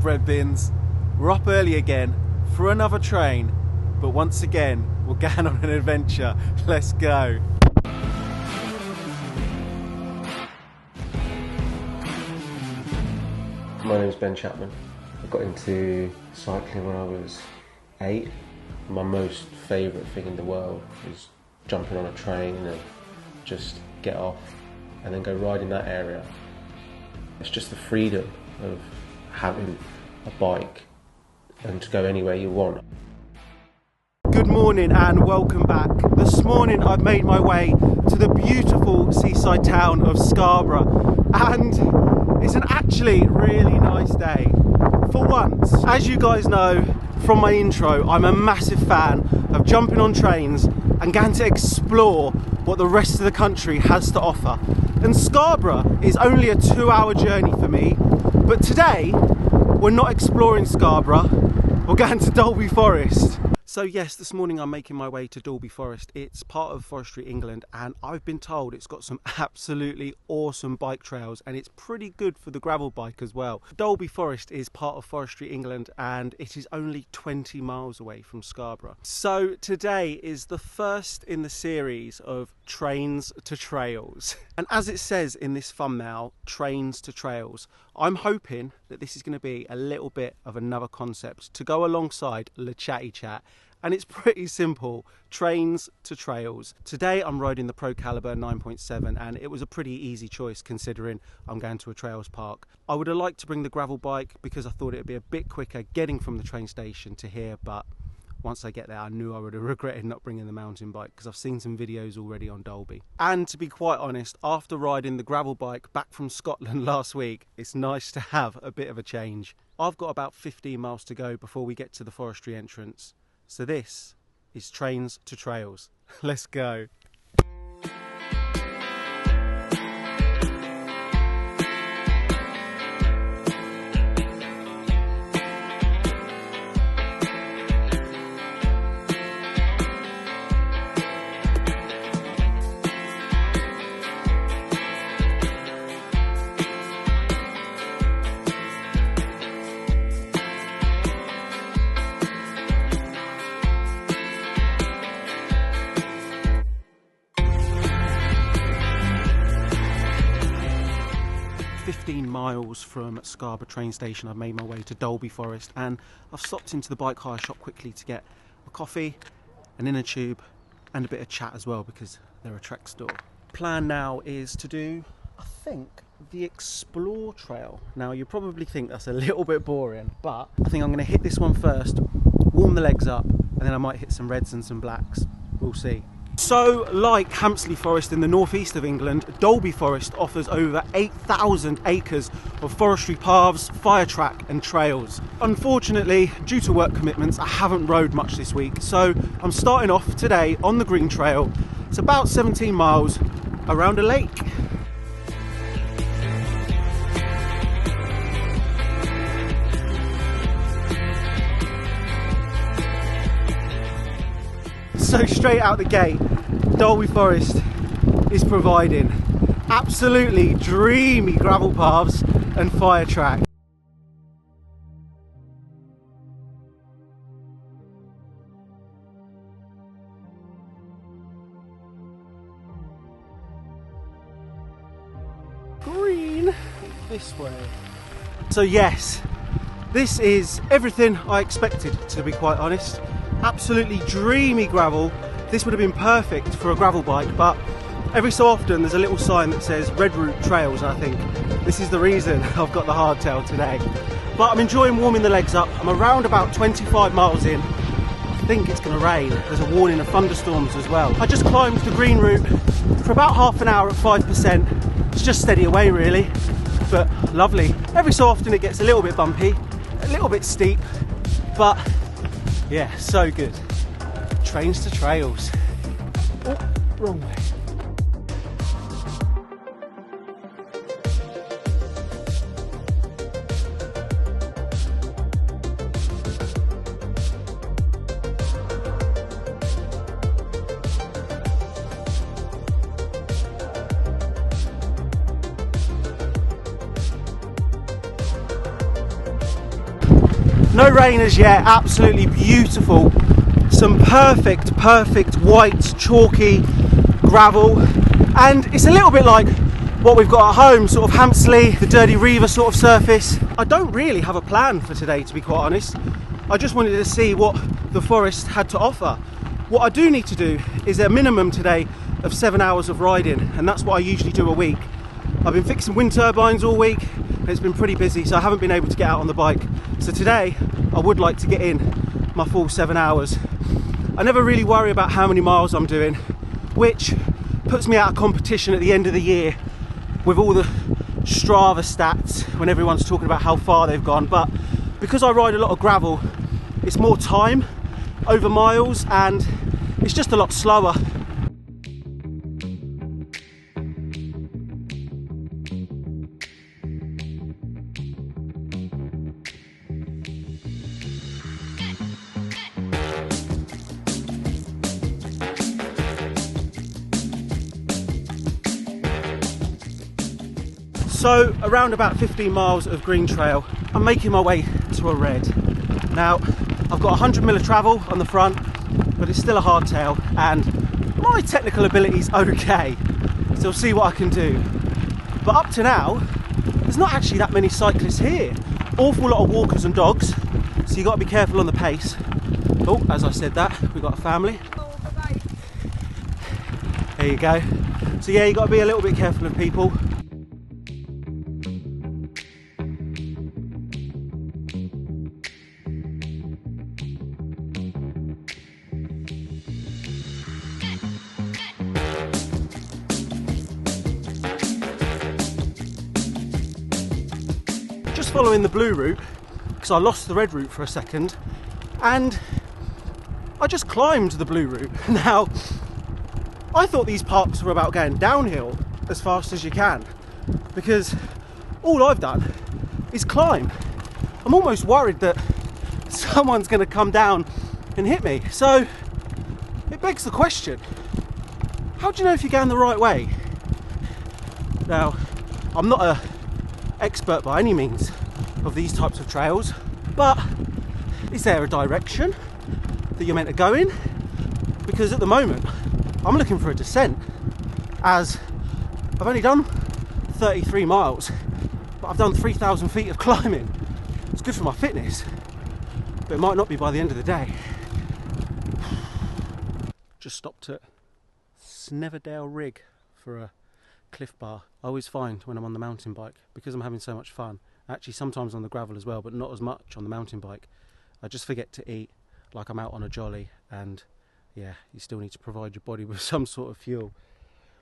bread bins. We're up early again for another train, but once again we're going on an adventure. Let's go. My name's Ben Chapman. I got into cycling when I was 8. My most favourite thing in the world was jumping on a train and just get off and then go ride in that area. It's just the freedom of having a bike and to go anywhere you want. Good morning and welcome back. This morning I've made my way to the beautiful seaside town of Scarborough, and it's an actually really nice day for once. As you guys know from my intro, I'm a massive fan of jumping on trains and going to explore what the rest of the country has to offer. And Scarborough is only a 2-hour journey for me, but today we're not exploring Scarborough, we're going to Dalby Forest. So yes, this morning I'm making my way to Dalby Forest. It's part of Forestry England, and I've been told it's got some absolutely awesome bike trails, and it's pretty good for the gravel bike as well. Dalby Forest is part of Forestry England, and it is only 20 miles away from Scarborough. So today is the first in the series of Trains to Trails. And as it says in this thumbnail, Trains to Trails, I'm hoping that this is going to be a little bit of another concept to go alongside Le Chatty Chat. And it's pretty simple, trains to trails. Today I'm riding the ProCaliber 9.7, and it was a pretty easy choice considering I'm going to a trails park. I would have liked to bring the gravel bike because I thought it would be a bit quicker getting from the train station to here, but once I get there I knew I would have regretted not bringing the mountain bike because I've seen some videos already on Dalby. And to be quite honest, after riding the gravel bike back from Scotland last week, it's nice to have a bit of a change. I've got about 15 miles to go before we get to the forestry entrance. So this is Trains to Trails. Let's go. 15 miles from Scarborough train station, I've made my way to Dalby Forest, and I've stopped into the bike hire shop quickly to get a coffee, an inner tube and a bit of chat as well because they're a TREK store. Plan now is to do, I think, the Explore Trail. Now you probably think that's a little bit boring, but I think I'm going to hit this one first, warm the legs up, and then I might hit some reds and some blacks. We'll see. So, like Hampsley Forest in the northeast of England, Dalby Forest offers over 8,000 acres of forestry paths, fire track and trails. Unfortunately, due to work commitments, I haven't rode much this week, so I'm starting off today on the Green Trail. It's about 17 miles around a lake. So straight out the gate, Dalby Forest is providing absolutely dreamy gravel paths and fire track. Green this way. So yes, this is everything I expected, to be quite honest. Absolutely dreamy gravel. This would have been perfect for a gravel bike, but every so often there's a little sign that says Red Route Trails, and I think this is the reason I've got the hardtail today. But I'm enjoying warming the legs up. I'm around about 25 miles in. I think it's going to rain. There's a warning of thunderstorms as well. I just climbed the green route for about half an hour at 5%. It's just steady away really, but lovely. Every so often it gets a little bit bumpy, a little bit steep, but yeah, so good. Trains to Trails. Oh, wrong way. No rain as yet, absolutely beautiful. Some perfect white chalky gravel, and it's a little bit like what we've got at home, sort of Hampsley, the Dirty Reaver sort of surface. I don't really have a plan for today, to be quite honest. I just wanted to see what the forest had to offer. What I do need to do is a minimum today of 7 hours of riding, and that's what I usually do a week. I've been fixing wind turbines all week, and it's been pretty busy, so I haven't been able to get out on the bike. So today, I would like to get in my full 7 hours. I never really worry about how many miles I'm doing, which puts me out of competition at the end of the year with all the Strava stats when everyone's talking about how far they've gone. But because I ride a lot of gravel, it's more time over miles, and it's just a lot slower. So around about 15 miles of green trail, I'm making my way to a red. Now, I've got 100mm of travel on the front, but it's still a hardtail, and my technical ability's okay, so we'll see what I can do. But up to now, there's not actually that many cyclists here. Awful lot of walkers and dogs, so you've got to be careful on the pace. Oh, as I said that, we've got a family. There you go. So yeah, you've got to be a little bit careful of people. Just following the blue route, because I lost the red route for a second, and I just climbed the blue route. Now, I thought these parks were about going downhill as fast as you can, because all I've done is climb. I'm almost worried that someone's going to come down and hit me. So it begs the question, how do you know if you're going the right way? Now, I'm not an expert by any means of these types of trails, but is there a direction that you're meant to go in? Because at the moment I'm looking for a descent, as I've only done 33 miles, but I've done 3,000 feet of climbing. It's good for my fitness, but it might not be by the end of the day. Just stopped at Sneverdale Rig for a cliff bar. I always find when I'm on the mountain bike, because I'm having so much fun, actually sometimes on the gravel as well, but not as much on the mountain bike, I just forget to eat like I'm out on a jolly, and yeah, you still need to provide your body with some sort of fuel.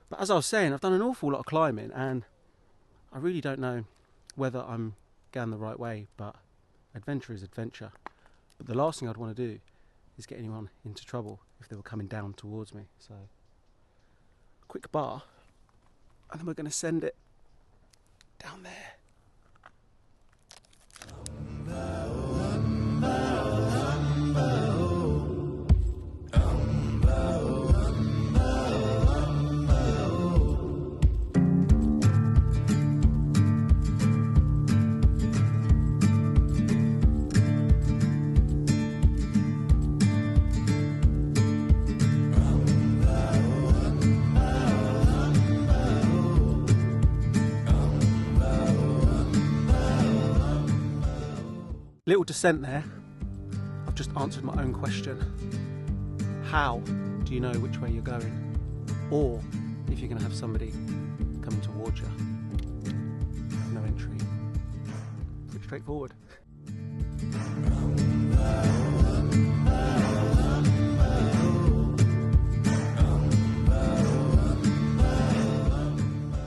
But as I was saying, I've done an awful lot of climbing, and I really don't know whether I'm going the right way, but adventure is adventure. But the last thing I'd want to do is get anyone into trouble if they were coming down towards me. So, quick bar, and then we're going to send it down there. Little descent there. I've just answered my own question. How do you know which way you're going? Or if you're going to have somebody coming towards you? No entry. Pretty straightforward.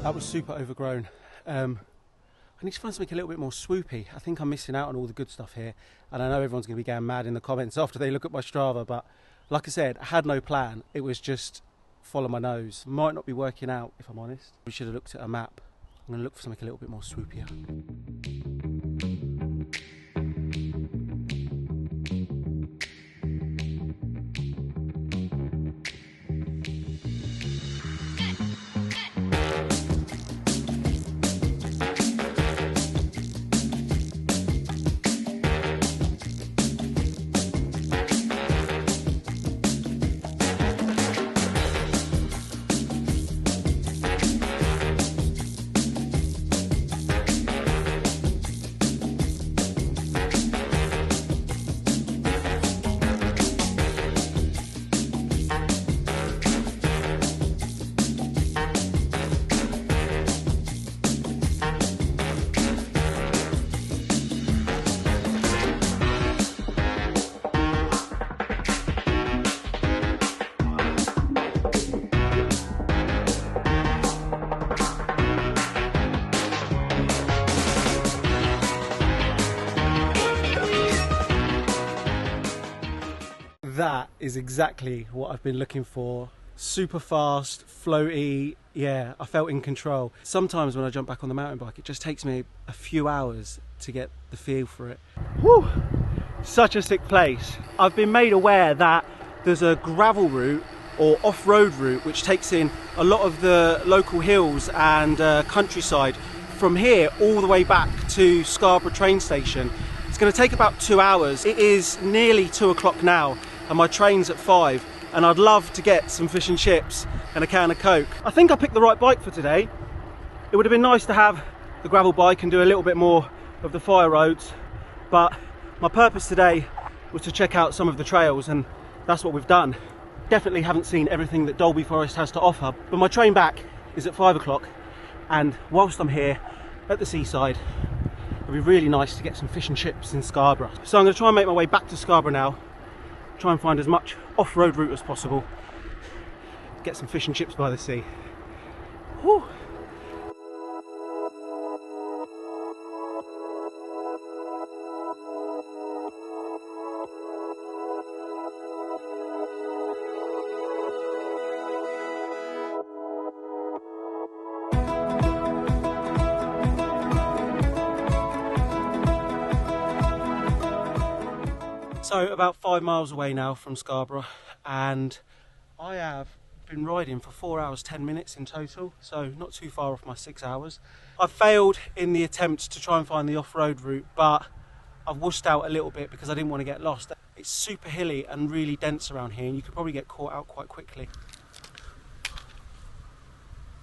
That was super overgrown. I need to find something a little bit more swoopy. I think I'm missing out on all the good stuff here, and I know everyone's going to be going mad in the comments after they look at my Strava, but like I said, I had no plan. It was just follow my nose. Might not be working out, if I'm honest. We should have looked at a map. I'm going to look for something a little bit more swoopier. That is exactly what I've been looking for. Super fast, floaty, yeah, I felt in control. Sometimes when I jump back on the mountain bike, it just takes me a few hours to get the feel for it. Whew, such a sick place. I've been made aware that there's a gravel route or off-road route which takes in a lot of the local hills and countryside from here all the way back to Scarborough train station. It's going to take about 2 hours. It is nearly 2 o'clock now and my train's at 5, and I'd love to get some fish and chips and a can of Coke. I think I picked the right bike for today. It would have been nice to have the gravel bike and do a little bit more of the fire roads, but my purpose today was to check out some of the trails, and that's what we've done. Definitely haven't seen everything that Dalby Forest has to offer, but my train back is at 5 o'clock, and whilst I'm here at the seaside, it'd be really nice to get some fish and chips in Scarborough. So I'm going to try and make my way back to Scarborough now, try and find as much off-road route as possible, get some fish and chips by the sea. Whew. So about 5 miles away now from Scarborough, and I have been riding for 4 hours 10 minutes in total, so not too far off my 6 hours. I've failed in the attempt to try and find the off-road route, but I've wussed out a little bit because I didn't want to get lost. It's super hilly and really dense around here, and you could probably get caught out quite quickly.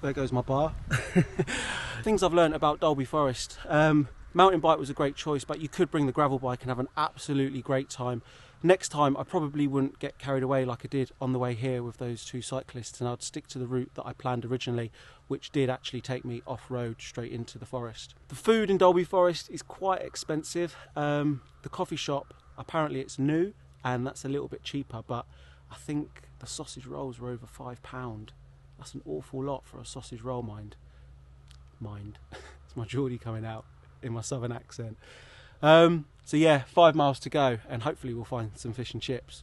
There goes my bar. Things I've learned about Dalby Forest. Mountain bike was a great choice, but you could bring the gravel bike and have an absolutely great time. Next time I probably wouldn't get carried away like I did on the way here with those two cyclists, and I'd stick to the route that I planned originally, which did actually take me off-road straight into the forest. The food in Dalby Forest is quite expensive. The coffee shop, apparently it's new and that's a little bit cheaper, but I think the sausage rolls were over £5. That's an awful lot for a sausage roll, mind. It's my Geordie coming out in my southern accent. So yeah, 5 miles to go, and hopefully we'll find some fish and chips.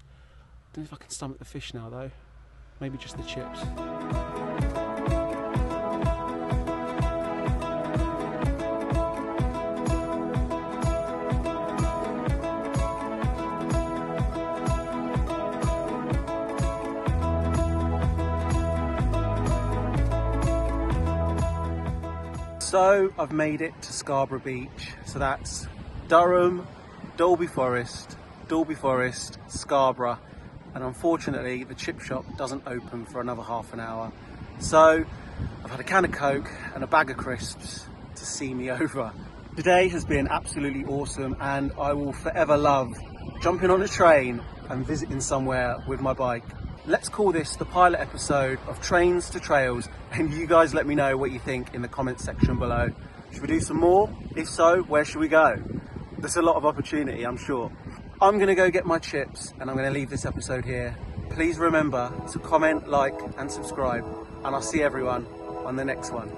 Don't know if I can stomach the fish now though. Maybe just the chips. So I've made it to Scarborough Beach. So that's Durham, Dalby Forest, Scarborough, and unfortunately the chip shop doesn't open for another half an hour. So I've had a can of Coke and a bag of crisps to see me over. Today has been absolutely awesome, and I will forever love jumping on a train and visiting somewhere with my bike. Let's call this the pilot episode of Trains to Trails, and you guys let me know what you think in the comments section below. Should we do some more? If so, where should we go? There's a lot of opportunity, I'm sure. I'm going to go get my chips and I'm going to leave this episode here. Please remember to comment, like and subscribe, and I'll see everyone on the next one.